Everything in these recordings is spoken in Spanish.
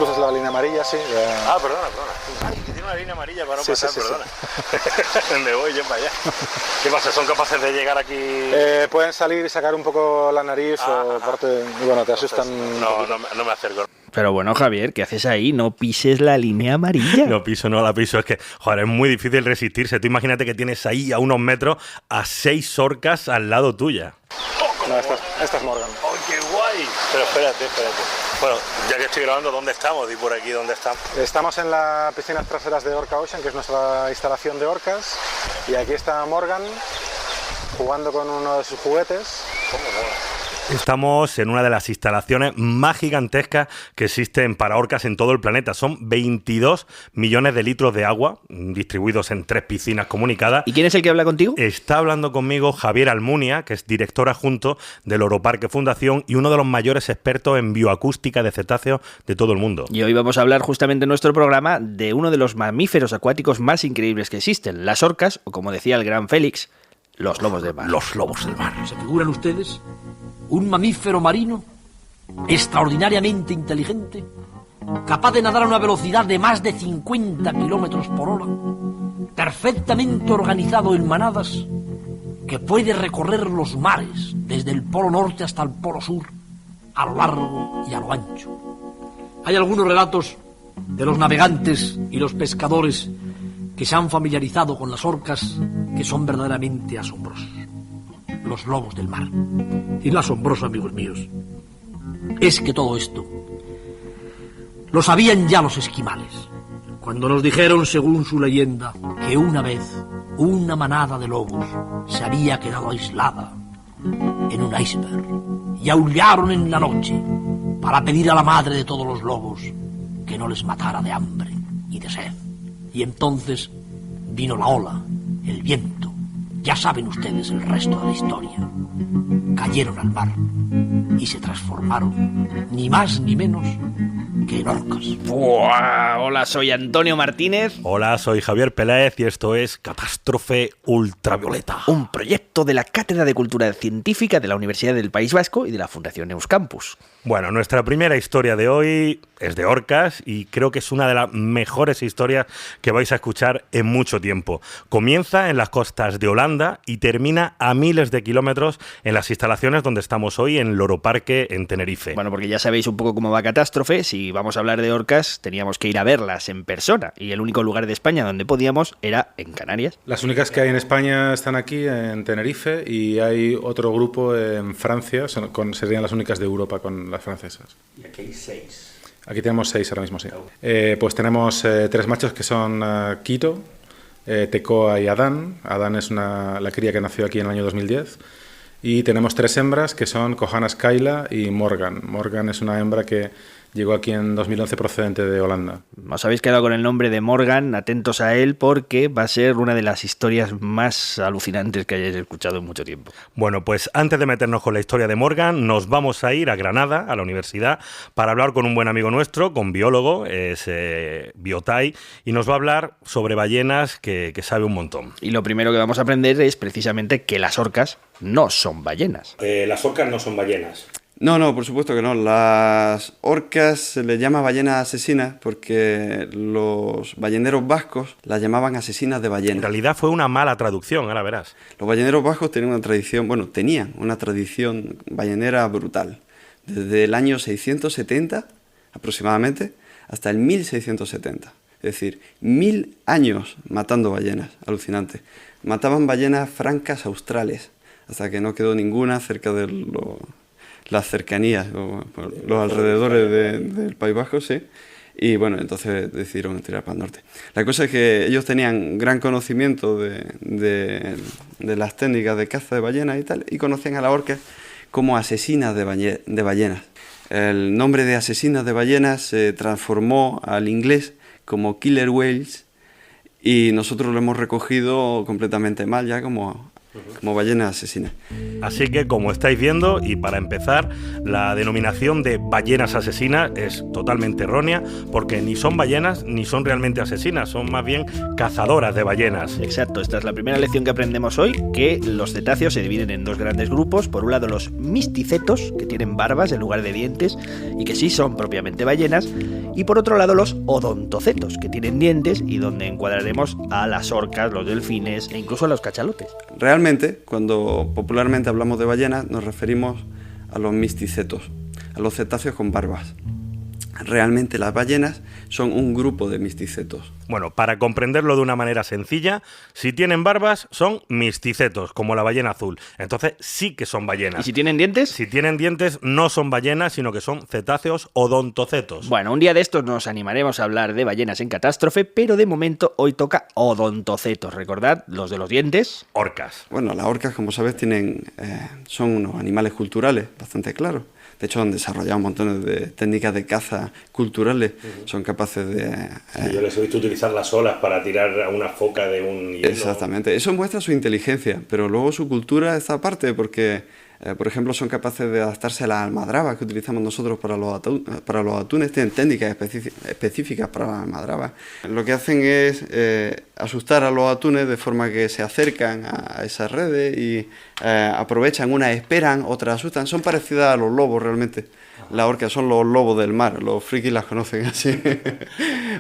cruces la línea amarilla, sí. Ah, perdona. Ay, que tiene una línea amarilla para no pasar, perdona. Sí. Me voy yo para allá. ¿Qué pasa? ¿Son capaces de llegar aquí? Pueden salir y sacar un poco la nariz o parte... Y bueno, te asustan. No me acerco. Pero bueno, Javier, ¿qué haces ahí? No pises la línea amarilla. No la piso. Es que, joder, es muy difícil resistirse. Tú imagínate que tienes ahí a unos metros a 6 orcas al lado tuya. No, esta es Morgan. ¡Oh, qué guay! Pero espérate. Bueno, ya que estoy grabando, ¿dónde estamos? Di por aquí, ¿dónde estamos? Estamos en las piscinas traseras de Orca Ocean, que es nuestra instalación de orcas. Y aquí está Morgan jugando con uno de sus juguetes. ¿Cómo mola? Estamos en una de las instalaciones más gigantescas que existen para orcas en todo el planeta. Son 22 millones de litros de agua distribuidos en 3 piscinas comunicadas. ¿Y quién es el que habla contigo? Está hablando conmigo Javier Almunia, que es director adjunto del Oroparque Fundación y uno de los mayores expertos en bioacústica de cetáceos de todo el mundo. Y hoy vamos a hablar justamente en nuestro programa de uno de los mamíferos acuáticos más increíbles que existen, las orcas, o como decía el gran Félix, los lobos del mar. Los lobos del mar. ¿Se figuran ustedes un mamífero marino extraordinariamente inteligente, capaz de nadar a una velocidad de más de 50 kilómetros por hora, perfectamente organizado en manadas, que puede recorrer los mares desde el polo norte hasta el polo sur, a lo largo y a lo ancho? Hay algunos relatos de los navegantes y los pescadores que se han familiarizado con las orcas que son verdaderamente asombrosos. Los lobos del mar. Y lo asombroso, amigos míos, es que todo esto lo sabían ya los esquimales, cuando nos dijeron, según su leyenda, que una vez una manada de lobos se había quedado aislada en un iceberg y aullaron en la noche para pedir a la madre de todos los lobos que no les matara de hambre y de sed. Y entonces vino la ola, el viento. Ya saben ustedes el resto de la historia. Cayeron al mar y se transformaron, ni más ni menos que en orcas. ¡Buah! Hola, soy Antonio Martínez. Hola, soy Javier Peláez y esto es Catástrofe Ultravioleta. Un proyecto de la Cátedra de Cultura Científica de la Universidad del País Vasco y de la Fundación Euskampus. Bueno, nuestra primera historia de hoy es de orcas y creo que es una de las mejores historias que vais a escuchar en mucho tiempo. Comienza en las costas de Holanda y termina a miles de kilómetros en las instalaciones donde estamos hoy, en el Oroparque, en Tenerife. Bueno, porque ya sabéis un poco cómo va Catástrofe. Si vamos a hablar de orcas, teníamos que ir a verlas en persona. Y el único lugar de España donde podíamos era en Canarias. Las únicas que hay en España están aquí, en Tenerife, y hay otro grupo en Francia, serían las únicas de Europa con las francesas. Y aquí hay 6. Aquí tenemos 6 ahora mismo, sí. Pues tenemos 3 machos que son Quito, Tecoa y Adán. Adán es la cría que nació aquí en el año 2010. Y tenemos 3 hembras que son Johannes Kaila y Morgan. Morgan es una hembra que llegó aquí en 2011 procedente de Holanda. Os habéis quedado con el nombre de Morgan, atentos a él porque va a ser una de las historias más alucinantes que hayáis escuchado en mucho tiempo. Bueno, pues antes de meternos con la historia de Morgan, nos vamos a ir a Granada, a la universidad, para hablar con un buen amigo nuestro, con biólogo, es Biotai, y nos va a hablar sobre ballenas que sabe un montón. Y lo primero que vamos a aprender es precisamente que las orcas no son ballenas. Las orcas no son ballenas. No, por supuesto que no. Las orcas se les llama ballenas asesinas porque los balleneros vascos las llamaban asesinas de ballenas. En realidad fue una mala traducción, ahora verás. Los balleneros vascos tenían una tradición ballenera brutal. Desde el año 670 aproximadamente hasta el 1670. Es decir, 1000 años matando ballenas. Alucinante. Mataban ballenas francas australes hasta que no quedó ninguna cerca de las cercanías, los alrededores del País Vasco, sí. Y bueno, entonces decidieron tirar para el norte. La cosa es que ellos tenían gran conocimiento de las técnicas de caza de ballenas y tal, y conocían a las orcas como asesinas de ballenas. El nombre de asesinas de ballenas se transformó al inglés como killer whales, y nosotros lo hemos recogido completamente mal ya como como ballenas asesinas. Así que, como estáis viendo, y para empezar, la denominación de ballenas asesinas es totalmente errónea, porque ni son ballenas ni son realmente asesinas, son más bien cazadoras de ballenas. Exacto, esta es la primera lección que aprendemos hoy, que los cetáceos se dividen en dos grandes grupos. Por un lado, los misticetos, que tienen barbas en lugar de dientes y que sí son propiamente ballenas, y por otro lado los odontocetos, que tienen dientes y donde encuadraremos a las orcas, los delfines e incluso a los cachalotes. Realmente, cuando popularmente hablamos de ballenas, nos referimos a los misticetos, a los cetáceos con barbas. Realmente las ballenas son un grupo de misticetos. Bueno, para comprenderlo de una manera sencilla, si tienen barbas son misticetos, como la ballena azul. Entonces sí que son ballenas. ¿Y si tienen dientes? Si tienen dientes no son ballenas, sino que son cetáceos odontocetos. Bueno, un día de estos nos animaremos a hablar de ballenas en catástrofe, pero de momento hoy toca odontocetos. Recordad, los de los dientes. Orcas. Bueno, las orcas, como sabes, son unos animales culturales bastante claros. De hecho, han desarrollado montones de técnicas de caza culturales. Son capaces de... Yo les he visto utilizar las olas para tirar a una foca de un hielo. Exactamente. Eso muestra su inteligencia, pero luego su cultura está aparte, porque, por ejemplo, son capaces de adaptarse a las almadrabas que utilizamos nosotros para los atunes. Tienen técnicas específicas para las almadrabas. Lo que hacen es asustar a los atunes de forma que se acercan a esas redes y aprovechan, unas esperan, otras asustan. Son parecidas a los lobos realmente. Las orcas son los lobos del mar, los frikis las conocen así,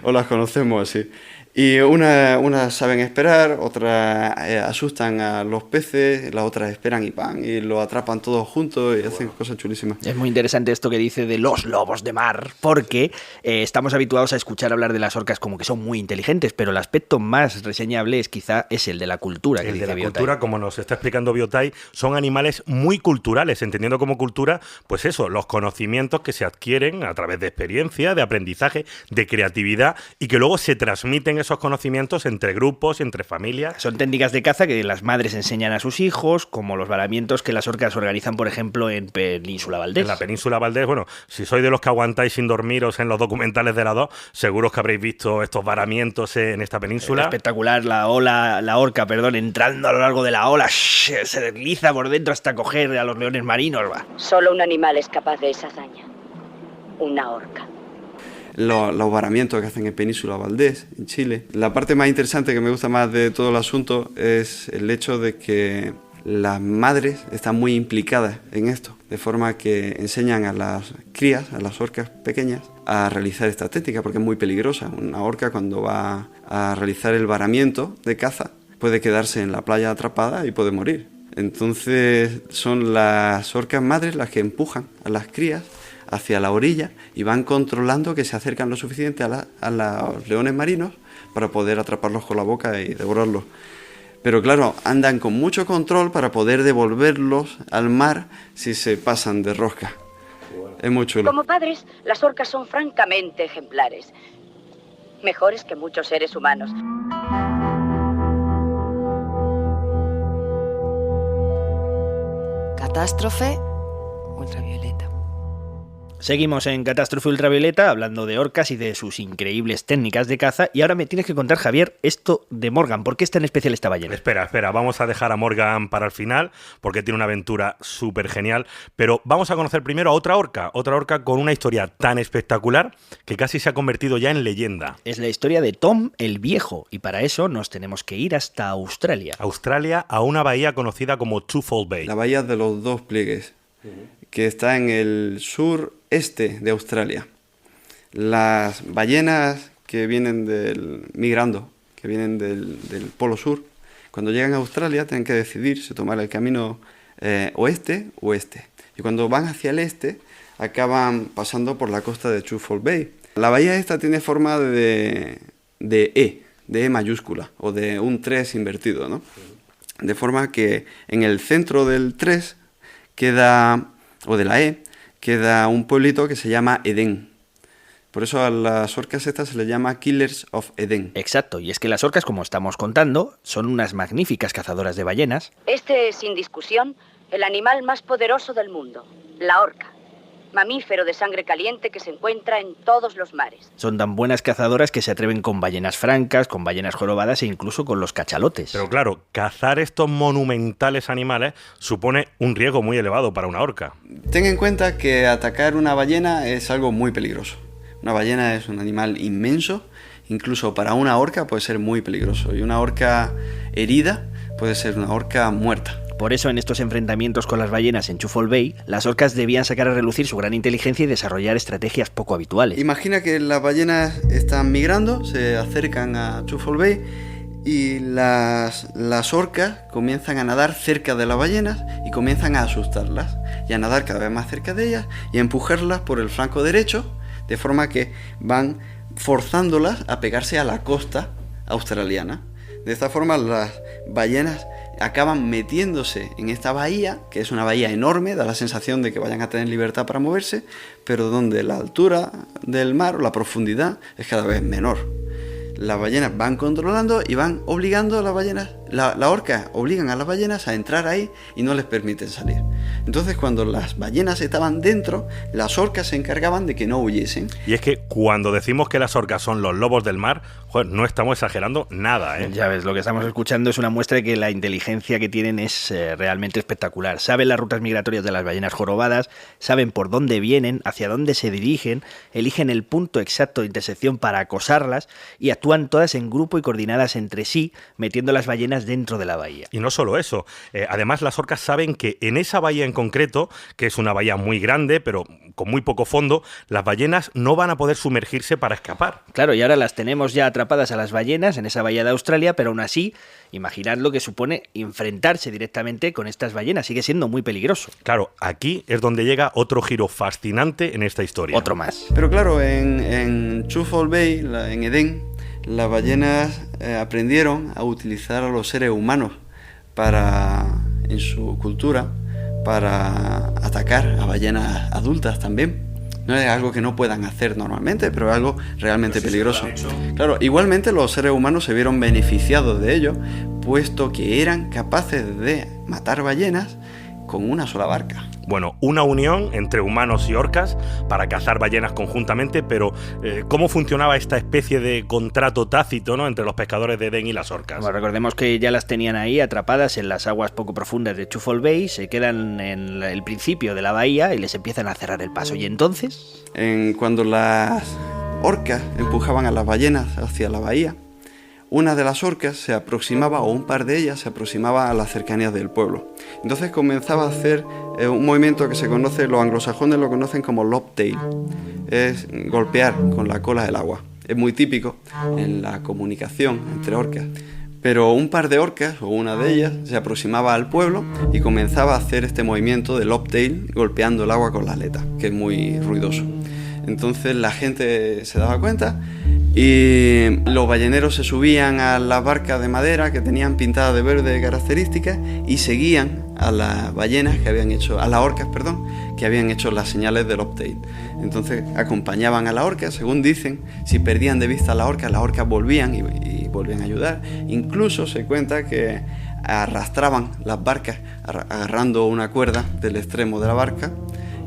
o las conocemos así. Y unas saben esperar, otras asustan a los peces, las otras esperan y lo atrapan todos juntos y hacen cosas chulísimas. Es muy interesante esto que dice de los lobos de mar, porque estamos habituados a escuchar hablar de las orcas como que son muy inteligentes, pero el aspecto más reseñable es el de la cultura, que el dice de la Biotai. cultura, como nos está explicando Biotai, son animales muy culturales, entendiendo como cultura, pues eso, los conocimientos que se adquieren a través de experiencia, de aprendizaje, de creatividad y que luego se transmiten esos conocimientos entre grupos y entre familias. Son técnicas de caza que las madres enseñan a sus hijos, como los varamientos que las orcas organizan, por ejemplo, en Península Valdés. En la Península Valdés, bueno, si sois de los que aguantáis sin dormiros en los documentales de la 2, seguros que habréis visto estos varamientos en esta península. Espectacular, la orca, entrando a lo largo de la ola, se desliza por dentro hasta coger a los leones marinos. Va. Solo un animal es capaz de esa hazaña. Una orca. Los varamientos que hacen en Península Valdés, en Chile. La parte más interesante que me gusta más de todo el asunto es el hecho de que las madres están muy implicadas en esto, de forma que enseñan a las crías, a las orcas pequeñas, a realizar esta técnica, porque es muy peligrosa. Una orca, cuando va a realizar el varamiento de caza, puede quedarse en la playa atrapada y puede morir. Entonces son las orcas madres las que empujan a las crías hacia la orilla y van controlando que se acercan lo suficiente a los leones marinos para poder atraparlos con la boca y devorarlos. Pero claro, andan con mucho control para poder devolverlos al mar si se pasan de rosca. Es muy chulo. Como padres, las orcas son francamente ejemplares. Mejores que muchos seres humanos. Catástrofe ultravioleta. Seguimos en Catástrofe Ultravioleta hablando de orcas y de sus increíbles técnicas de caza. Y ahora me tienes que contar, Javier, esto de Morgan. ¿Por qué es tan especial esta ballena? Espera, vamos a dejar a Morgan para el final porque tiene una aventura súper genial. Pero vamos a conocer primero a otra orca con una historia tan espectacular que casi se ha convertido ya en leyenda. Es la historia de Tom el Viejo y para eso nos tenemos que ir hasta Australia. Australia, a una bahía conocida como Twofold Bay. La bahía de los dos pliegues, que está en el sureste de Australia. Las ballenas que vienen migrando, que vienen del polo sur, cuando llegan a Australia tienen que decidir si tomar el camino oeste o este. Y cuando van hacia el este, acaban pasando por la costa de Twofold Bay. La bahía esta tiene forma de E mayúscula, o de un 3 invertido, ¿no? De forma que en el centro del 3 queda, o de la E, queda un pueblito que se llama Edén. Por eso a las orcas estas se les llama Killers of Eden. Exacto, y es que las orcas, como estamos contando, son unas magníficas cazadoras de ballenas. Este es, sin discusión, el animal más poderoso del mundo, la orca. mamífero de sangre caliente que se encuentra en todos los mares. Son tan buenas cazadoras que se atreven con ballenas francas, con ballenas jorobadas e incluso con los cachalotes. Pero claro, cazar estos monumentales animales supone un riesgo muy elevado para una orca. Ten en cuenta que atacar una ballena es algo muy peligroso. Una ballena es un animal inmenso, incluso para una orca puede ser muy peligroso. Y una orca herida puede ser una orca muerta. Por eso, en estos enfrentamientos con las ballenas en Chufol Bay, las orcas debían sacar a relucir su gran inteligencia y desarrollar estrategias poco habituales. Imagina que las ballenas están migrando, se acercan a Chufol Bay y las orcas comienzan a nadar cerca de las ballenas y comienzan a asustarlas y a nadar cada vez más cerca de ellas y a empujarlas por el flanco derecho, de forma que van forzándolas a pegarse a la costa australiana. De esta forma las ballenas acaban metiéndose en esta bahía, que es una bahía enorme, da la sensación de que vayan a tener libertad para moverse, pero donde la altura del mar o la profundidad es cada vez menor. Las ballenas van controlando y van obligando a las ballenas, la orca obligan a las ballenas a entrar ahí y no les permiten salir. Entonces, cuando las ballenas estaban dentro, las orcas se encargaban de que no huyesen. Y es que cuando decimos que las orcas son los lobos del mar, joder, no estamos exagerando nada, ¿eh? Ya ves, lo que estamos escuchando es una muestra de que la inteligencia que tienen es realmente espectacular. Saben las rutas migratorias de las ballenas jorobadas, saben por dónde vienen, hacia dónde se dirigen, eligen el punto exacto de intersección para acosarlas y actúan todas en grupo y coordinadas entre sí, metiendo las ballenas dentro de la bahía. Y no solo eso, además las orcas saben que en esa bahía en concreto, que es una bahía muy grande, pero con muy poco fondo, las ballenas no van a poder sumergirse para escapar. Claro, y ahora las tenemos ya atrapadas a las ballenas en esa bahía de Australia, pero aún así, imaginad lo que supone enfrentarse directamente con estas ballenas. Sigue siendo muy peligroso. Claro, aquí es donde llega otro giro fascinante en esta historia. Otro más. Pero claro, en Chufol Bay, en Edén, las ballenas aprendieron a utilizar a los seres humanos en su cultura para atacar a ballenas adultas también. No es algo que no puedan hacer normalmente, pero es algo realmente peligroso. Claro, igualmente los seres humanos se vieron beneficiados de ello, puesto que eran capaces de matar ballenas con una sola barca. Bueno, una unión entre humanos y orcas para cazar ballenas conjuntamente, pero ¿cómo funcionaba esta especie de contrato tácito, ¿no?, entre los pescadores de Edén y las orcas? Bueno, recordemos que ya las tenían ahí atrapadas en las aguas poco profundas de Chufol Bay, se quedan en el principio de la bahía y les empiezan a cerrar el paso. ¿Y entonces? Cuando las orcas empujaban a las ballenas hacia la bahía, una de las orcas se aproximaba, o un par de ellas se aproximaba a las cercanías del pueblo. Entonces comenzaba a hacer un movimiento que se conoce, los anglosajones lo conocen como lobtail, es golpear con la cola del agua. Es muy típico en la comunicación entre orcas. Pero un par de orcas, o una de ellas, se aproximaba al pueblo y comenzaba a hacer este movimiento de lobtail, golpeando el agua con la aleta, que es muy ruidoso. Entonces la gente se daba cuenta y los balleneros se subían a las barcas de madera que tenían pintadas de verde características y seguían a las ballenas que habían hecho, a las orcas, perdón, que habían hecho las señales del lobtail. Entonces acompañaban a la orca, según dicen, si perdían de vista a las orcas volvían y volvían a ayudar. Incluso se cuenta que arrastraban las barcas agarrando una cuerda del extremo de la barca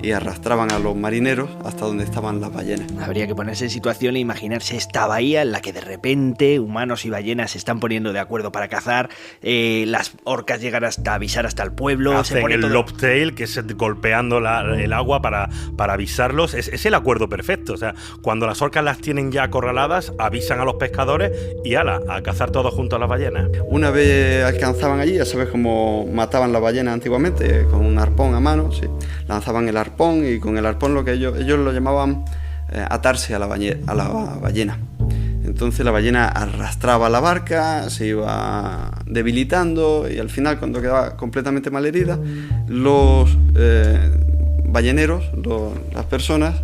y arrastraban a los marineros hasta donde estaban las ballenas. Habría que ponerse en situación e imaginarse esta bahía en la que de repente humanos y ballenas se están poniendo de acuerdo para cazar, las orcas llegan hasta avisar hasta el pueblo. Hacen se pone el todo... lobtail, que es golpeando el agua para avisarlos. Es el acuerdo perfecto. O sea, cuando las orcas las tienen ya acorraladas, avisan a los pescadores y ala, a cazar todos juntos a las ballenas. Una vez alcanzaban allí, ya sabes cómo mataban las ballenas antiguamente, con un arpón a mano, sí. Lanzaban el arpón y con el arpón lo que ellos lo llamaban atarse a la ballena. Entonces la ballena arrastraba la barca, se iba debilitando y al final, cuando quedaba completamente malherida, los balleneros, las personas,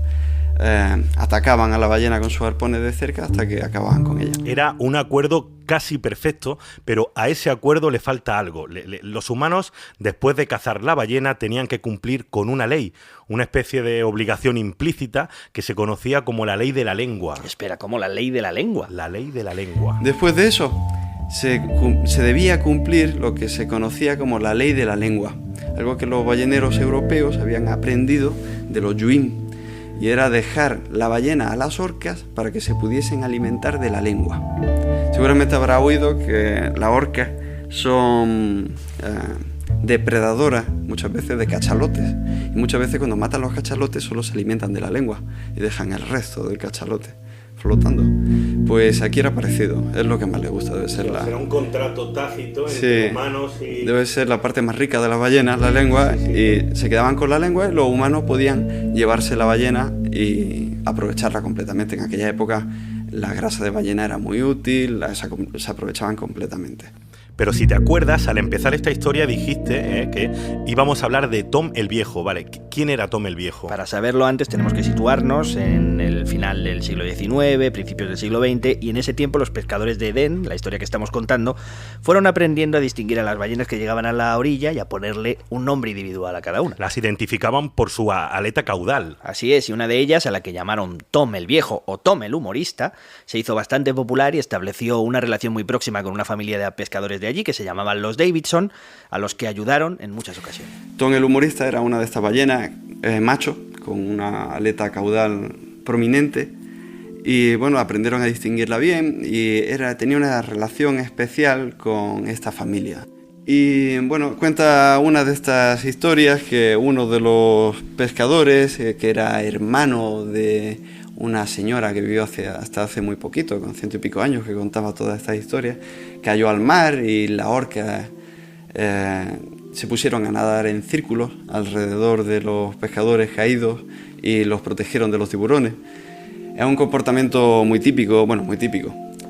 atacaban a la ballena con sus arpones de cerca hasta que acababan con ella. Era un acuerdo casi perfecto, pero a ese acuerdo le falta algo. Los humanos, después de cazar la ballena, tenían que cumplir con una ley, una especie de obligación implícita que se conocía como la ley de la lengua. Espera, ¿cómo la ley de la lengua? La ley de la lengua. Después de eso, se debía cumplir lo que se conocía como la ley de la lengua, algo que los balleneros europeos habían aprendido de los yuim, y era dejar la ballena a las orcas para que se pudiesen alimentar de la lengua. Seguramente habrá oído que las orcas son depredadoras muchas veces de cachalotes, y muchas veces cuando matan los cachalotes solo se alimentan de la lengua y dejan el resto del cachalote flotando. Pues aquí era parecido, es lo que más le gusta, debe ser Será un contrato tácito entre humanos y... Debe ser la parte más rica de las ballenas, la lengua, y se quedaban con la lengua y los humanos podían llevarse la ballena y aprovecharla completamente. En aquella época la grasa de ballena era muy útil, se aprovechaban completamente. Pero si te acuerdas, al empezar esta historia dijiste que íbamos a hablar de Tom el Viejo, ¿vale? ¿Quién era Tom el Viejo? Para saberlo antes tenemos que situarnos en el final del siglo XIX, principios del siglo XX, y en ese tiempo los pescadores de Edén, la historia que estamos contando, fueron aprendiendo a distinguir a las ballenas que llegaban a la orilla y a ponerle un nombre individual a cada una. Las identificaban por su aleta caudal. Así es, y una de ellas, a la que llamaron Tom el Viejo o Tom el Humorista, se hizo bastante popular y estableció una relación muy próxima con una familia de pescadores de allí que se llamaban los Davidson, a los que ayudaron en muchas ocasiones. Tom el Humorista era una de estas ballenas macho, con una aleta caudal prominente, y bueno, aprendieron a distinguirla bien y tenía una relación especial con esta familia. Y bueno, cuenta una de estas historias que uno de los pescadores, que era hermano de una señora que vivió hasta hace muy poquito, con 100 y pico años, que contaba todas estas historias, cayó al mar y las orcas se pusieron a nadar en círculos alrededor de los pescadores caídos y los protegieron de los tiburones. Es un comportamiento muy típico,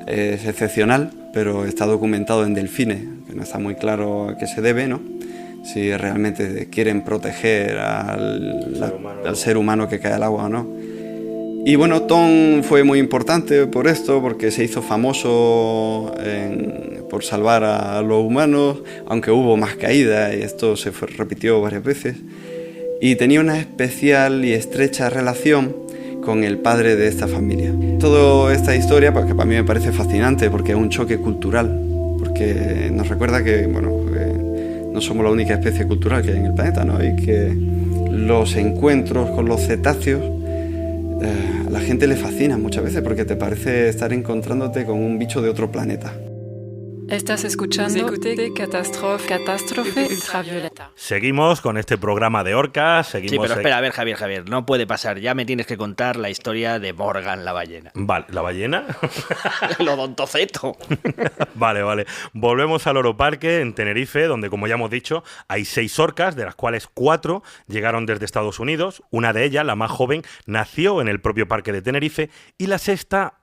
es excepcional, pero está documentado en delfines, que no está muy claro a qué se debe, ¿no? Si realmente quieren proteger al ser humano que cae al agua o no. Y bueno, Tom fue muy importante por esto, porque se hizo famoso por salvar a los humanos, aunque hubo más caídas y esto se repitió varias veces. Y tenía una especial y estrecha relación con el padre de esta familia. Toda esta historia, que para mí me parece fascinante, porque es un choque cultural, porque nos recuerda que no somos la única especie cultural que hay en el planeta, ¿no? Y que los encuentros con los cetáceos a la gente le fascina muchas veces porque te parece estar encontrándote con un bicho de otro planeta. Estás escuchando Catástrofe Ultravioleta. Seguimos con este programa de orcas. Sí, pero espera, a ver, Javier, no puede pasar. Ya me tienes que contar la historia de Morgan la ballena. Vale, ¿la ballena? El odontoceto. Vale. Volvemos al Loro Parque, en Tenerife, donde, como ya hemos dicho, hay 6 orcas, de las cuales 4 llegaron desde Estados Unidos. Una de ellas, la más joven, nació en el propio parque de Tenerife, y la sexta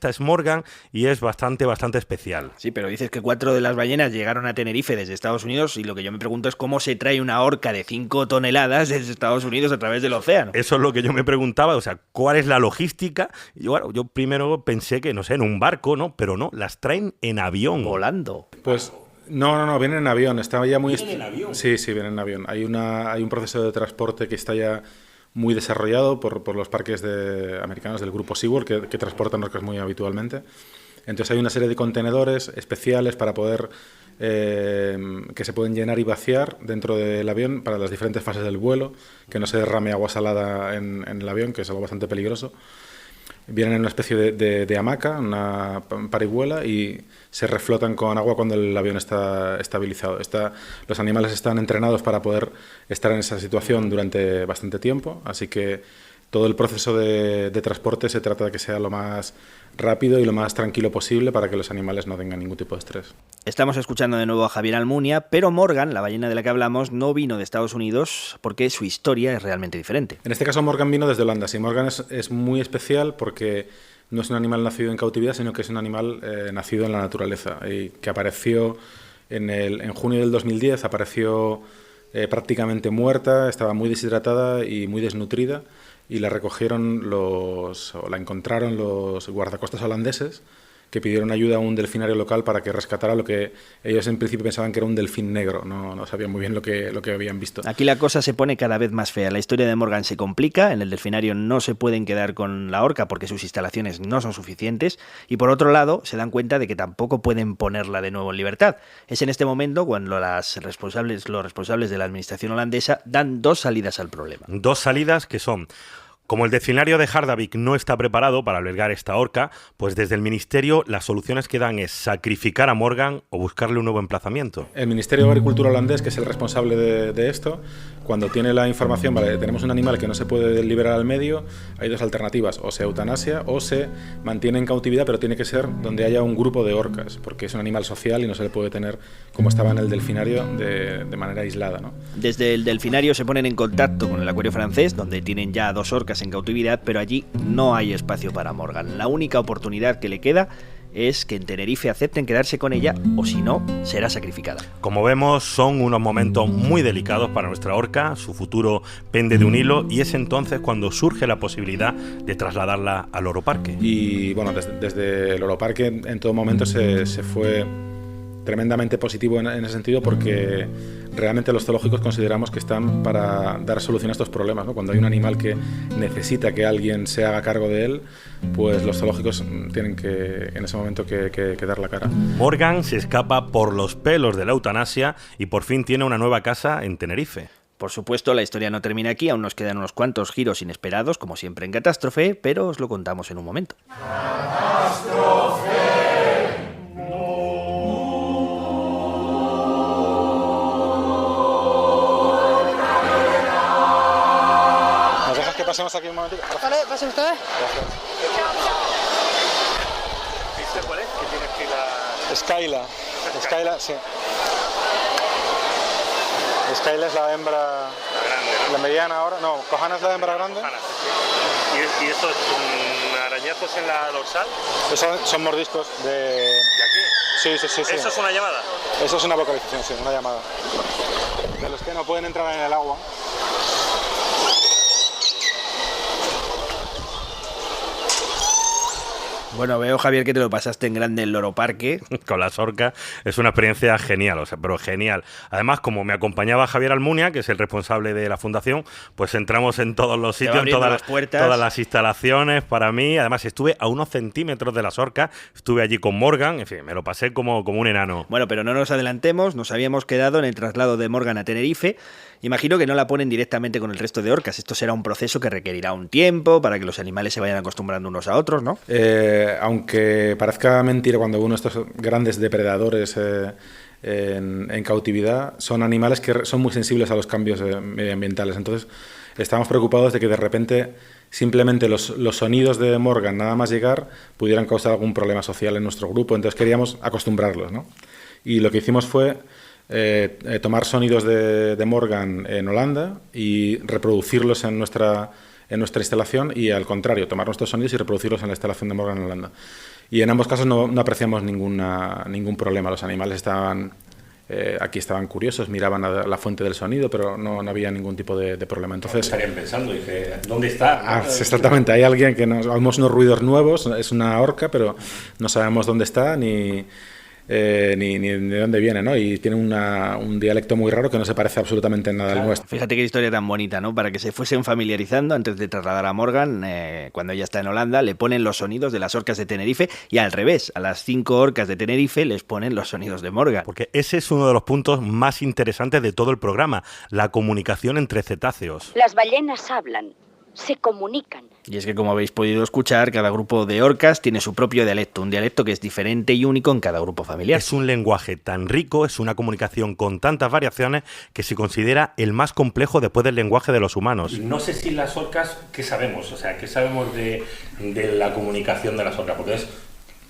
es Morgan y es bastante especial. Sí, pero dices que 4 de las ballenas llegaron a Tenerife desde Estados Unidos, y lo que yo me pregunto es cómo se trae una orca de 5 toneladas desde Estados Unidos a través del océano. Eso es lo que yo me preguntaba, o sea, ¿cuál es la logística? Y bueno, yo primero pensé que, no sé, en un barco, ¿no? Pero no, las traen en avión. Volando. Pues no, vienen en avión. Está ya muy... ¿Vienen en avión? Sí, vienen en avión. Hay un proceso de transporte que está ya muy desarrollado por los parques americanos del grupo SeaWorld, que transportan orcas muy habitualmente. Entonces hay una serie de contenedores especiales para poder que se pueden llenar y vaciar dentro del avión para las diferentes fases del vuelo, que no se derrame agua salada en el avión, que es algo bastante peligroso. Vienen en una especie de hamaca, una parihuela, y se reflotan con agua cuando el avión está estabilizado. Los animales están entrenados para poder estar en esa situación durante bastante tiempo, así que todo el proceso de transporte se trata de que sea lo más rápido y lo más tranquilo posible para que los animales no tengan ningún tipo de estrés. Estamos escuchando de nuevo a Javier Almunia, pero Morgan, la ballena de la que hablamos, no vino de Estados Unidos porque su historia es realmente diferente. En este caso Morgan vino desde Holanda. Sí, Morgan es muy especial porque no es un animal nacido en cautividad, sino que es un animal nacido en la naturaleza y que apareció en junio del 2010, apareció prácticamente muerta, estaba muy deshidratada y muy desnutrida, y la recogieron la encontraron los guardacostas holandeses, que pidieron ayuda a un delfinario local para que rescatara lo que ellos en principio pensaban que era un delfín negro, no sabían muy bien lo que habían visto. Aquí la cosa se pone cada vez más fea. La historia de Morgan se complica, en el delfinario no se pueden quedar con la orca porque sus instalaciones no son suficientes, y por otro lado se dan cuenta de que tampoco pueden ponerla de nuevo en libertad. Es en este momento cuando los responsables de la administración holandesa dan dos salidas al problema. Dos salidas que son: como el delfinario de Hardavik no está preparado para albergar esta orca, pues desde el Ministerio las soluciones que dan es sacrificar a Morgan o buscarle un nuevo emplazamiento. El Ministerio de Agricultura holandés, que es el responsable de esto, cuando tiene la información, vale, tenemos un animal que no se puede liberar al medio, hay dos alternativas: o se eutanasia o se mantiene en cautividad, pero tiene que ser donde haya un grupo de orcas, porque es un animal social y no se le puede tener, como estaba en el delfinario, de manera aislada, ¿no? Desde el delfinario se ponen en contacto con el acuario francés, donde tienen ya 2 orcas en cautividad, pero allí no hay espacio para Morgan. La única oportunidad que le queda es que en Tenerife acepten quedarse con ella, o si no, será sacrificada. Como vemos, son unos momentos muy delicados para nuestra orca, su futuro pende de un hilo, y es entonces cuando surge la posibilidad de trasladarla al Oroparque. Y bueno, desde el Oroparque en todo momento se fue tremendamente positivo en ese sentido, porque realmente los zoológicos consideramos que están para dar solución a estos problemas, ¿no? Cuando hay un animal que necesita que alguien se haga cargo de él, pues los zoológicos tienen que en ese momento que dar la cara. Morgan se escapa por los pelos de la eutanasia y por fin tiene una nueva casa en Tenerife. Por supuesto, la historia no termina aquí, aún nos quedan unos cuantos giros inesperados, como siempre en Catástrofe, pero os lo contamos en un momento. ¡Catástrofe! Pasemos aquí un momentito. Vale, pasen ustedes. ¿Viste cuál es? Que tienes que ir a... Skyla, sí. Skyla es la hembra... La grande, ¿no? La mediana ahora. No, Kohana es la hembra grande. Kohana, sí. ¿Y estos arañazos en la dorsal? Esos son mordiscos de... ¿De aquí? Sí. ¿Eso es una llamada? Eso es una vocalización, sí, una llamada. De los que no pueden entrar en el agua. Bueno, veo, Javier, que te lo pasaste en grande en el Oroparque. Con las orcas es una experiencia genial, pero genial. Además, como me acompañaba Javier Almunia, que es el responsable de la fundación, pues entramos en todos los sitios, en todas las instalaciones para mí. Además, estuve a unos centímetros de las orcas, estuve allí con Morgan, en fin, me lo pasé como un enano. Bueno, pero no nos adelantemos, nos habíamos quedado en el traslado de Morgan a Tenerife. Imagino que no la ponen directamente con el resto de orcas. Esto será un proceso que requerirá un tiempo para que los animales se vayan acostumbrando unos a otros, ¿no? Aunque parezca mentira, cuando uno de estos grandes depredadores en cautividad son animales que son muy sensibles a los cambios medioambientales. Entonces, estamos preocupados de que de repente simplemente los sonidos de Morgan, nada más llegar, pudieran causar algún problema social en nuestro grupo. Entonces queríamos acostumbrarlos, ¿no? Y lo que hicimos fue tomar sonidos de Morgan en Holanda y reproducirlos en nuestra instalación, y al contrario, tomar nuestros sonidos y reproducirlos en la instalación de Morgan en Holanda. Y en ambos casos no apreciamos ningún problema. Los animales aquí estaban curiosos, miraban a la fuente del sonido, pero no había ningún tipo de problema. Entonces estarían pensando, dije, ¿dónde está? Exactamente, hay alguien que oímos unos ruidos nuevos, es una orca, pero no sabemos dónde está ni de dónde viene, ¿no? Y tiene un dialecto muy raro que no se parece absolutamente en nada al nuestro. Fíjate qué historia tan bonita, ¿no? Para que se fuesen familiarizando antes de trasladar a Morgan, cuando ella está en Holanda, le ponen los sonidos de las orcas de Tenerife, y al revés, a las 5 orcas de Tenerife les ponen los sonidos de Morgan. Porque ese es uno de los puntos más interesantes de todo el programa, la comunicación entre cetáceos. Las ballenas hablan, se comunican. Y es que, como habéis podido escuchar, cada grupo de orcas tiene su propio dialecto, un dialecto que es diferente y único en cada grupo familiar. Es un lenguaje tan rico, es una comunicación con tantas variaciones, que se considera el más complejo después del lenguaje de los humanos. No sé si las orcas, ¿qué sabemos? O sea, ¿qué sabemos de la comunicación de las orcas? Porque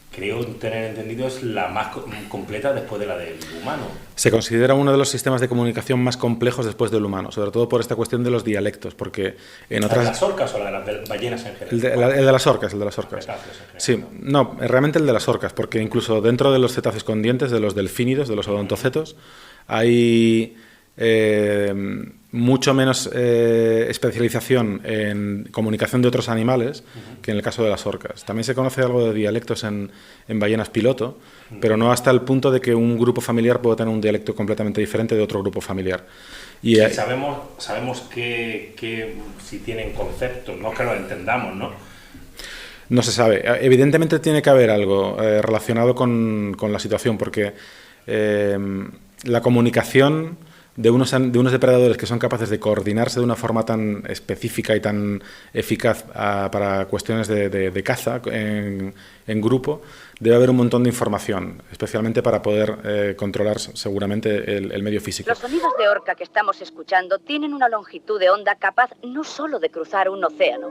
creo tener entendido, es la más completa después de la del humano. Se considera uno de los sistemas de comunicación más complejos después del humano, sobre todo por esta cuestión de los dialectos, porque en otras... ¿La de las orcas o la de las ballenas en general? El de las orcas, Sí, no, realmente el de las orcas, porque incluso dentro de los cetáceos con dientes, de los delfínidos, de los odontocetos, hay mucho menos especialización en comunicación de otros animales que en el caso de las orcas. También se conoce algo de dialectos en ballenas piloto, pero no hasta el punto de que un grupo familiar pueda tener un dialecto completamente diferente de otro grupo familiar. Y sabemos que si tienen conceptos, no es que lo entendamos, ¿no? No se sabe. Evidentemente tiene que haber algo relacionado con la situación, porque la comunicación de unos depredadores que son capaces de coordinarse de una forma tan específica y tan eficaz para cuestiones de caza en grupo, debe haber un montón de información, especialmente para poder controlar seguramente el medio físico. Los sonidos de orca que estamos escuchando tienen una longitud de onda capaz no solo de cruzar un océano,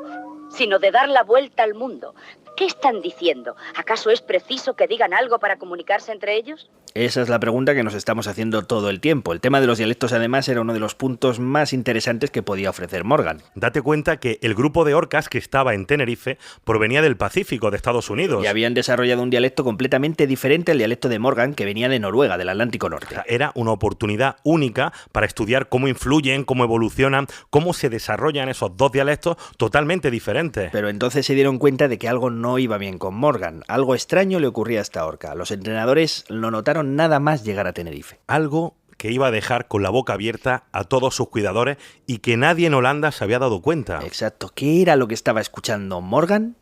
sino de dar la vuelta al mundo. ¿Qué están diciendo? ¿Acaso es preciso que digan algo para comunicarse entre ellos? Esa es la pregunta que nos estamos haciendo todo el tiempo. El tema de los dialectos, además, era uno de los puntos más interesantes que podía ofrecer Morgan. Date cuenta que el grupo de orcas que estaba en Tenerife provenía del Pacífico, de Estados Unidos. Y habían desarrollado un dialecto completamente diferente al dialecto de Morgan, que venía de Noruega, del Atlántico Norte. Era una oportunidad única para estudiar cómo influyen, cómo evolucionan, cómo se desarrollan esos dos dialectos totalmente diferentes. Pero entonces se dieron cuenta de que algo no iba bien con Morgan. Algo extraño le ocurría a esta orca. Los entrenadores lo notaron nada más llegar a Tenerife. Algo que iba a dejar con la boca abierta a todos sus cuidadores y que nadie en Holanda se había dado cuenta. Exacto. ¿Qué era lo que estaba escuchando Morgan?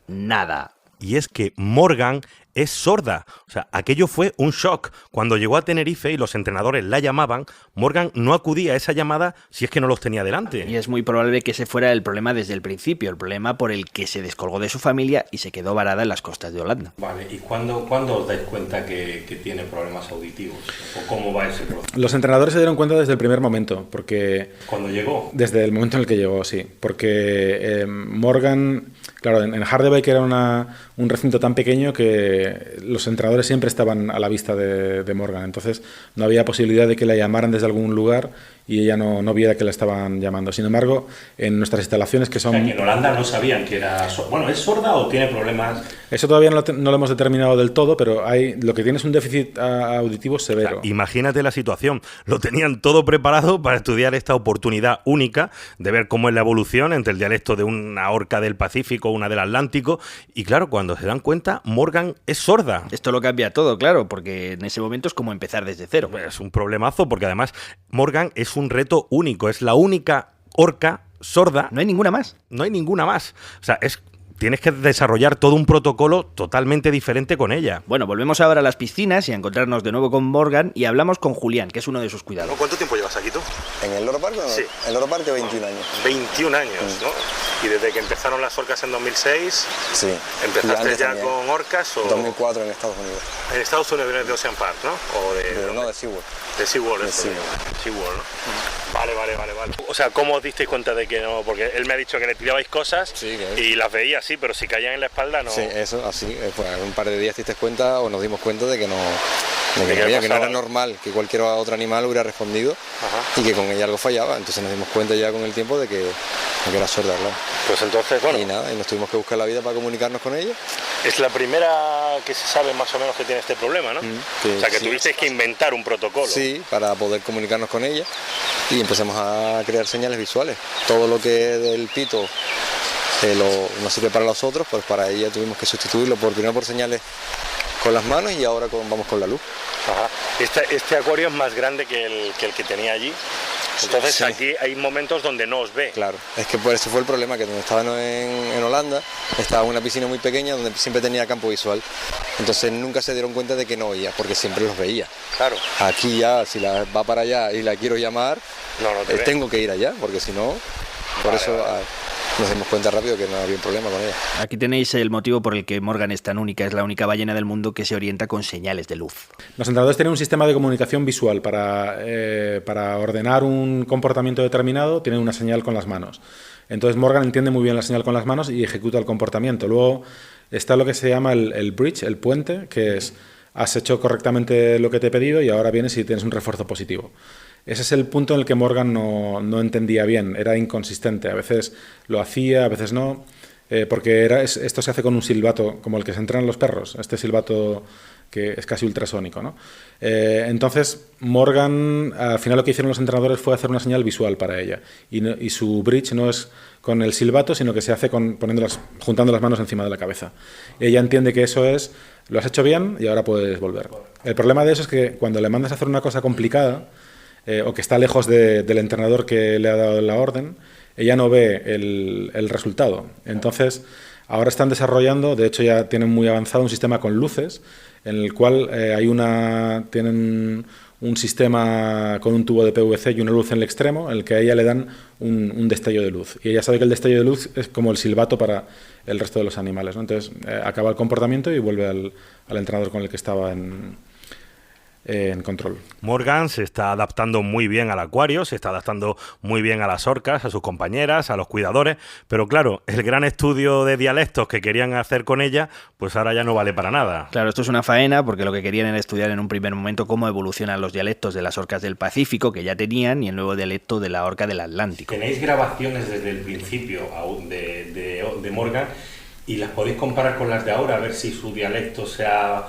Nada. Y es que Morgan es sorda. O sea, aquello fue un shock. Cuando llegó a Tenerife y los entrenadores la llamaban, Morgan no acudía a esa llamada si es que no los tenía delante. Y es muy probable que ese fuera el problema desde el principio, el problema por el que se descolgó de su familia y se quedó varada en las costas de Holanda. Vale, ¿y cuándo os dais cuenta que tiene problemas auditivos? ¿O cómo va ese proceso? Los entrenadores se dieron cuenta desde el primer momento, porque... ¿Cuándo llegó? Desde el momento en el que llegó, sí. Porque Morgan... Claro, en Harderwijk era un recinto tan pequeño que los entrenadores siempre estaban a la vista de Morgan. Entonces no había posibilidad de que la llamaran desde algún lugar y ella no viera que la estaban llamando. Sin embargo, en nuestras instalaciones, que son... O sea, que en Holanda no sabían que era sorda. Bueno, ¿es sorda o tiene problemas? Eso todavía no lo hemos determinado del todo, pero lo que tiene es un déficit auditivo severo. O sea, imagínate la situación. Lo tenían todo preparado para estudiar esta oportunidad única de ver cómo es la evolución entre el dialecto de una orca del Pacífico, una del Atlántico, y claro, cuando se dan cuenta, Morgan es sorda. Esto lo cambia todo, claro, porque en ese momento es como empezar desde cero. Pues es un problemazo, porque además Morgan es un reto único, es la única orca sorda. No hay ninguna más. No hay ninguna más. O sea, tienes que desarrollar todo un protocolo totalmente diferente con ella. Bueno, volvemos ahora a las piscinas y a encontrarnos de nuevo con Morgan y hablamos con Julián, que es uno de sus cuidadores. ¿Cuánto tiempo llevas aquí tú? ¿En el Loro Park? Sí. En el Loro Park 21 años. 21 años, ¿no? ¿Y desde que empezaron las orcas en 2006? Sí. ¿Empezaste ya con orcas? O... 2004 en Estados Unidos. En Estados Unidos vienes de Ocean Park, ¿no? No, de SeaWorld. De SeaWorld, de eso. SeaWorld, ¿no? Vale. O sea, ¿cómo os disteis cuenta de que no? Porque él me ha dicho que le tirabais cosas y las veía así, pero si caían en la espalda no... Sí, eso, así. Pues un par de días te diste cuenta o nos dimos cuenta de que no era normal, que cualquier otro animal hubiera respondido. Ajá. Y que con ella algo fallaba. Entonces nos dimos cuenta ya con el tiempo de que era sorda, claro. Pues entonces, bueno... Y nada, y nos tuvimos que buscar la vida para comunicarnos con ella. Es la primera que se sabe más o menos que tiene este problema, ¿no? O sea, que tuvisteis que inventar un protocolo. Sí, para poder comunicarnos con ella y empezamos a crear señales visuales. Todo lo que del pito no sirve para los otros, pues para ella tuvimos que sustituirlo primero por señales con las manos y ahora vamos con la luz. Ajá. Este acuario es más grande que el que tenía allí. Entonces sí. Aquí hay momentos donde no os ve. Claro, es que por eso fue el problema, que donde estaban en Holanda estaba una piscina muy pequeña donde siempre tenía campo visual. Entonces nunca se dieron cuenta de que no oía, porque siempre los veía. Claro. Aquí ya, si la va para allá y la quiero llamar, tengo que ir allá, porque si no, por eso... Nos dimos cuenta rápido que no había un problema con ella. Aquí tenéis el motivo por el que Morgan es tan única. Es la única ballena del mundo que se orienta con señales de luz. Los entrenadores tienen un sistema de comunicación visual. Para ordenar un comportamiento determinado, tienen una señal con las manos. Entonces Morgan entiende muy bien la señal con las manos y ejecuta el comportamiento. Luego está lo que se llama el bridge, el puente, que es: has hecho correctamente lo que te he pedido y ahora vienes y tienes un refuerzo positivo. Ese es el punto en el que Morgan no entendía bien, era inconsistente. A veces lo hacía, a veces no. porque esto se hace con un silbato, como el que se entrenan los perros, este silbato que es casi ultrasónico, ¿no? Entonces, Morgan, al final lo que hicieron los entrenadores fue hacer una señal visual para ella. Y su bridge no es con el silbato, sino que se hace juntando las manos encima de la cabeza. Ella entiende que eso es, lo has hecho bien y ahora puedes volver. El problema de eso es que cuando le mandas a hacer una cosa complicada, o que está lejos del entrenador que le ha dado la orden, ella no ve el resultado. Entonces, ahora están desarrollando, de hecho ya tienen muy avanzado un sistema con luces, en el cual tienen un sistema con un tubo de PVC y una luz en el extremo, en el que a ella le dan un destello de luz. Y ella sabe que el destello de luz es como el silbato para el resto de los animales, ¿no? Entonces, acaba el comportamiento y vuelve al entrenador con el que estaba en control. Morgan se está adaptando muy bien al acuario, se está adaptando muy bien a las orcas, a sus compañeras, a los cuidadores, pero claro, el gran estudio de dialectos que querían hacer con ella, pues ahora ya no vale para nada. Claro, esto es una faena porque lo que querían era estudiar en un primer momento cómo evolucionan los dialectos de las orcas del Pacífico, que ya tenían, y el nuevo dialecto de la orca del Atlántico. Tenéis grabaciones desde el principio aún de Morgan y las podéis comparar con las de ahora, a ver si su dialecto se ha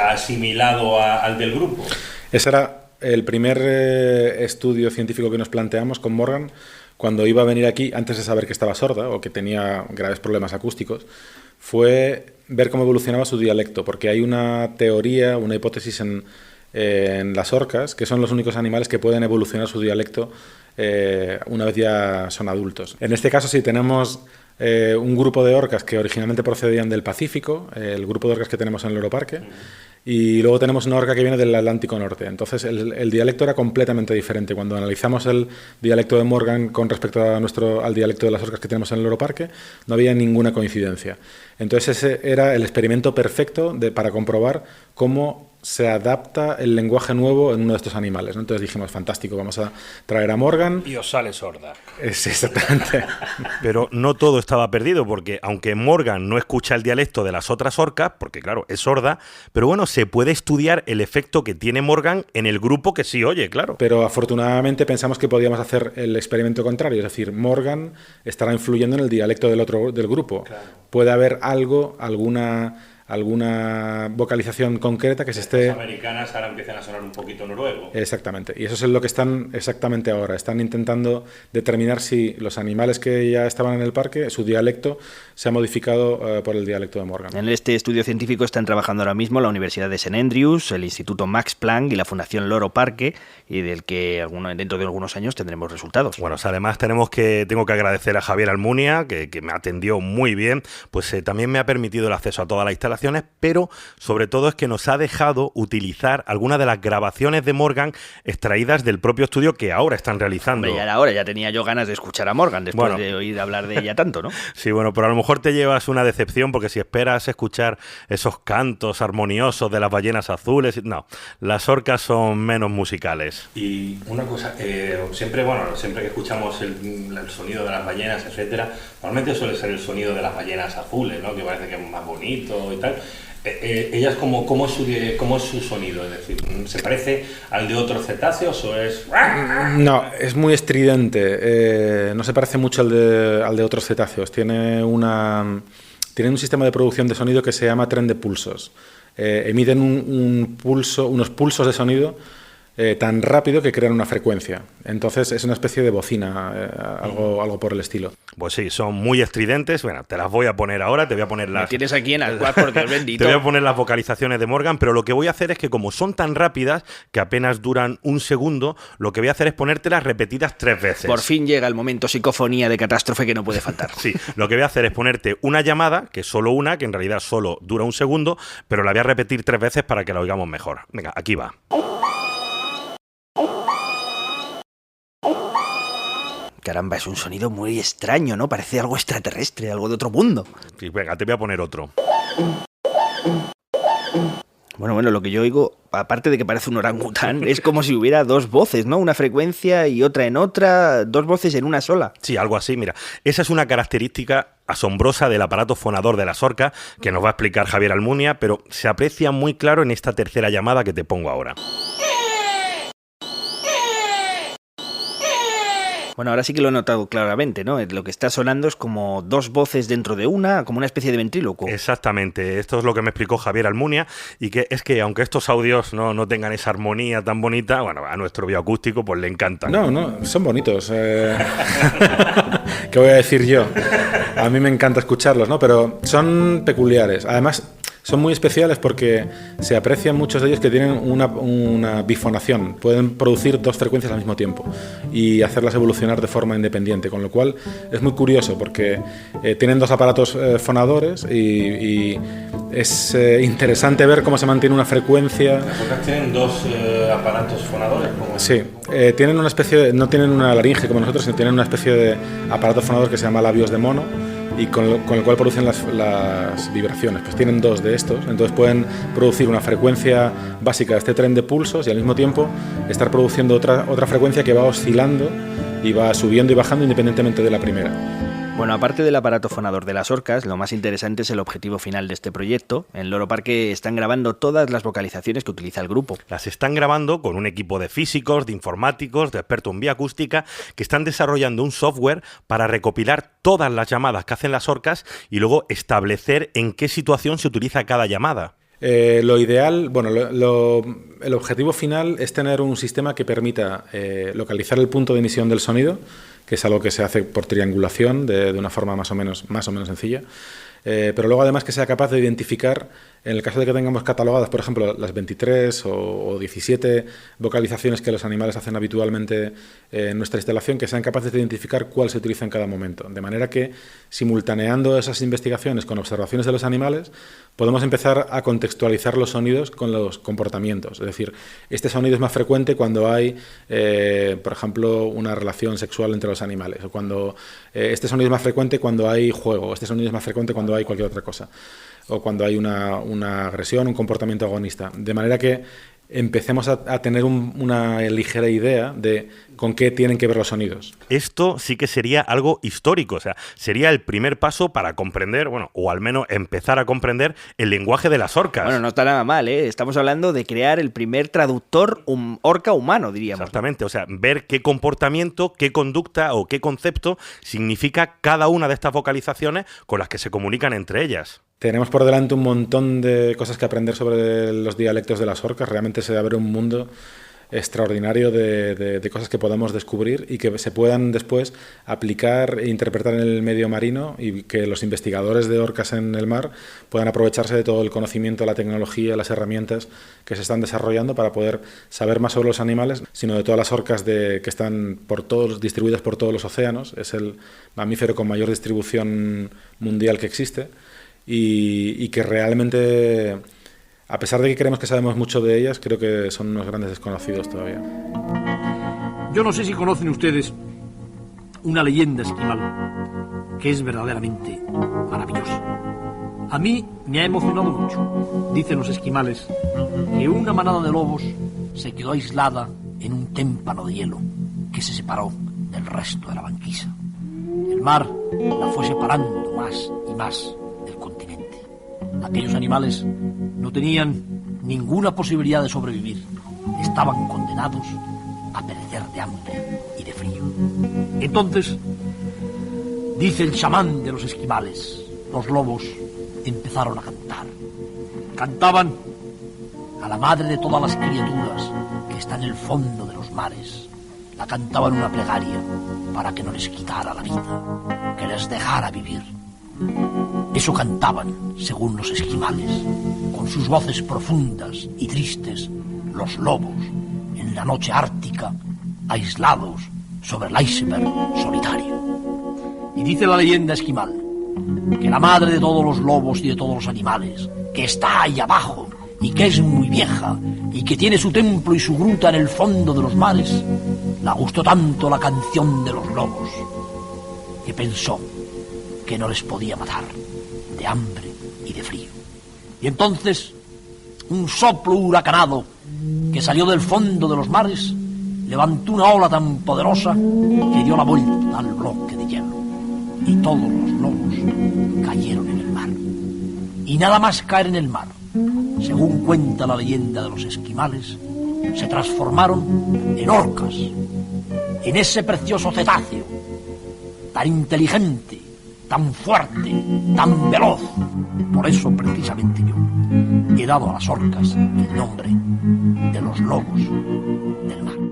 asimilado al del grupo. Ese era el primer estudio científico que nos planteamos con Morgan cuando iba a venir aquí, antes de saber que estaba sorda o que tenía graves problemas acústicos, fue ver cómo evolucionaba su dialecto, porque hay una teoría, una hipótesis en las orcas, que son los únicos animales que pueden evolucionar su dialecto una vez ya son adultos. En este caso sí tenemos un grupo de orcas que originalmente procedían del Pacífico, el grupo de orcas que tenemos en el Loro Parque, y luego tenemos una orca que viene del Atlántico Norte. Entonces el dialecto era completamente diferente. Cuando analizamos el dialecto de Morgan con respecto al dialecto de las orcas que tenemos en el Loro Parque, no había ninguna coincidencia. Entonces ese era el experimento perfecto para comprobar cómo se adapta el lenguaje nuevo en uno de estos animales, ¿no? Entonces dijimos, fantástico, vamos a traer a Morgan. Y os sale sorda. Sí, exactamente. Pero no todo estaba perdido, porque aunque Morgan no escucha el dialecto de las otras orcas, porque claro, es sorda, pero bueno, se puede estudiar el efecto que tiene Morgan en el grupo que sí oye, claro. Pero afortunadamente pensamos que podíamos hacer el experimento contrario, es decir, Morgan estará influyendo en el dialecto del grupo. Claro. Puede haber alguna vocalización concreta que se esté... Las americanas ahora empiezan a sonar un poquito noruego. Exactamente, y eso es lo que están exactamente ahora. Están intentando determinar si los animales que ya estaban en el parque, su dialecto se ha modificado por el dialecto de Morgan. En este estudio científico están trabajando ahora mismo la Universidad de St. Andrews, el Instituto Max Planck y la Fundación Loro Parque, y del que dentro de algunos años tendremos resultados. Bueno, además tengo que agradecer a Javier Almunia, que me atendió muy bien, pues también me ha permitido el acceso a todas las instalaciones, pero sobre todo es que nos ha dejado utilizar algunas de las grabaciones de Morgan extraídas del propio estudio que ahora están realizando. Hombre, ya tenía yo ganas de escuchar a Morgan después de oír hablar de ella tanto, ¿no? Sí, bueno, pero a lo mejor te llevas una decepción porque si esperas escuchar esos cantos armoniosos de las ballenas azules, no, las orcas son menos musicales. Y una cosa, siempre que escuchamos el sonido de las ballenas, etcétera, normalmente suele ser el sonido de las ballenas azules, ¿no? Que parece que es más bonito y tal. ¿Ellas cómo es su sonido? Es decir, ¿se parece al de otros cetáceos o es...? No, es muy estridente. No se parece mucho al de otros cetáceos. Tienen un sistema de producción de sonido que se llama tren de pulsos. Emiten unos pulsos de sonido tan rápido que crean una frecuencia. Entonces es una especie de bocina, algo por el estilo. Pues sí, son muy estridentes. Bueno, te las voy a poner ahora, te voy a poner las... Me tienes aquí en Alcuaz, por Dios bendito. Te voy a poner las vocalizaciones de Morgan, pero lo que voy a hacer es que como son tan rápidas, que apenas duran un segundo, lo que voy a hacer es ponértelas repetidas 3 veces. Por fin llega el momento psicofonía de catástrofe que no puede faltar. Sí, lo que voy a hacer es ponerte una llamada, que es solo una, que en realidad solo dura un segundo, pero la voy a repetir 3 veces para que la oigamos mejor. Venga, aquí va. Caramba, es un sonido muy extraño, ¿no? Parece algo extraterrestre, algo de otro mundo. Sí, venga, te voy a poner otro. Bueno, lo que yo oigo, aparte de que parece un orangután, es como si hubiera 2 voces, ¿no? Una frecuencia y otra en otra, 2 voces en una sola. Sí, algo así, mira. Esa es una característica asombrosa del aparato fonador de las orcas, que nos va a explicar Javier Almunia, pero se aprecia muy claro en esta tercera llamada que te pongo ahora. Bueno, ahora sí que lo he notado claramente, ¿no? Lo que está sonando es como dos voces dentro de una, como una especie de ventrílocuo. Exactamente, esto es lo que me explicó Javier Almunia, y que es que aunque estos audios no tengan esa armonía tan bonita, bueno, a nuestro bioacústico pues le encantan. No, son bonitos. ¿Qué voy a decir yo? A mí me encanta escucharlos, ¿no? Pero son peculiares. Además, son muy especiales porque se aprecian muchos de ellos que tienen una bifonación. Pueden producir dos frecuencias al mismo tiempo y hacerlas evolucionar de forma independiente, con lo cual es muy curioso porque tienen dos aparatos fonadores y es interesante ver cómo se mantiene una frecuencia. ¿Las orcas tienen dos aparatos fonadores? Sí, tienen una especie de, no tienen una laringe como nosotros, sino tienen una especie de aparato fonador que se llama labios de mono, y con el cual producen las vibraciones. Pues tienen dos de estos, entonces pueden producir una frecuencia básica de este tren de pulsos y al mismo tiempo estar produciendo otra frecuencia que va oscilando y va subiendo y bajando independientemente de la primera. Bueno, aparte del aparato fonador de las orcas, lo más interesante es el objetivo final de este proyecto. En Loro Parque están grabando todas las vocalizaciones que utiliza el grupo. Las están grabando con un equipo de físicos, de informáticos, de expertos en bioacústica, que están desarrollando un software para recopilar todas las llamadas que hacen las orcas y luego establecer en qué situación se utiliza cada llamada. Lo ideal, bueno, el objetivo final es tener un sistema que permita localizar el punto de emisión del sonido, que es algo que se hace por triangulación de una forma más o menos sencilla, pero luego además que sea capaz de identificar, en el caso de que tengamos catalogadas, por ejemplo, las 23 o 17 vocalizaciones que los animales hacen habitualmente en nuestra instalación, que sean capaces de identificar cuál se utiliza en cada momento. De manera que, simultaneando esas investigaciones con observaciones de los animales, podemos empezar a contextualizar los sonidos con los comportamientos. Es decir, este sonido es más frecuente cuando hay, por ejemplo, una relación sexual entre los animales, o cuando este sonido es más frecuente cuando hay juego, este sonido es más frecuente cuando hay cualquier otra cosa, o cuando hay una agresión, un comportamiento agonista. De manera que empecemos a tener una ligera idea de con qué tienen que ver los sonidos. Esto sí que sería algo histórico, o sea, sería el primer paso para comprender, bueno, o al menos empezar a comprender el lenguaje de las orcas. Bueno, no está nada mal, ¿eh? Estamos hablando de crear el primer traductor orca humano, diríamos. Exactamente, o sea, ver qué comportamiento, qué conducta o qué concepto significa cada una de estas vocalizaciones con las que se comunican entre ellas. Tenemos por delante un montón de cosas que aprender sobre los dialectos de las orcas. Realmente se abre un mundo extraordinario de cosas que podamos descubrir y que se puedan después aplicar e interpretar en el medio marino, y que los investigadores de orcas en el mar puedan aprovecharse de todo el conocimiento, la tecnología, las herramientas que se están desarrollando para poder saber más sobre los animales, sino de todas las orcas que están distribuidas por todos los océanos. Es el mamífero con mayor distribución mundial que existe. Y que realmente, a pesar de que creemos que sabemos mucho de ellas, creo que son unos grandes desconocidos todavía. Yo no sé si conocen ustedes una leyenda esquimal que es verdaderamente maravillosa. A mí me ha emocionado mucho. Dicen los esquimales que una manada de lobos se quedó aislada en un témpano de hielo que se separó del resto de la banquisa. El mar la fue separando más y más del continente. Aquellos animales no tenían ninguna posibilidad de sobrevivir. Estaban condenados a perecer de hambre y de frío. Entonces, dice el chamán de los esquimales, los lobos empezaron a cantar. Cantaban a la madre de todas las criaturas que está en el fondo de los mares. La cantaban una plegaria para que no les quitara la vida, que les dejara vivir. Eso cantaban, según los esquimales, con sus voces profundas y tristes, los lobos, en la noche ártica, aislados sobre el iceberg solitario. Y dice la leyenda esquimal que la madre de todos los lobos y de todos los animales, que está ahí abajo y que es muy vieja y que tiene su templo y su gruta en el fondo de los mares, la gustó tanto la canción de los lobos que pensó que no les podía matar de hambre y de frío. Y entonces un soplo huracanado que salió del fondo de los mares levantó una ola tan poderosa que dio la vuelta al bloque de hielo, y todos los lobos cayeron en el mar. Y nada más caer en el mar, según cuenta la leyenda de los esquimales, se transformaron en orcas. en ese precioso cetáceo, tan inteligente, tan fuerte, tan veloz. Por eso, precisamente yo, he dado a las orcas el nombre de los lobos del mar.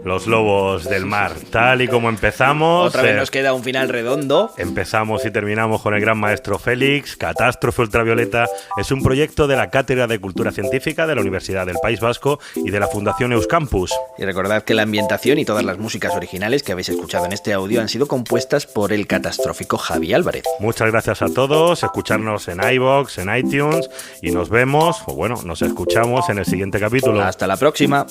Los lobos del mar, tal y como empezamos. Otra vez nos queda un final redondo. Empezamos y terminamos con el gran maestro Félix. Catástrofe Ultravioleta es un proyecto de la Cátedra de Cultura Científica de la Universidad del País Vasco y de la Fundación Euskampus. Y recordad que la ambientación y todas las músicas originales que habéis escuchado en este audio han sido compuestas por el catastrófico Javi Álvarez. Muchas gracias a todos, escucharnos en iVoox, en iTunes, y nos vemos, o bueno, nos escuchamos en el siguiente capítulo. Hasta la próxima.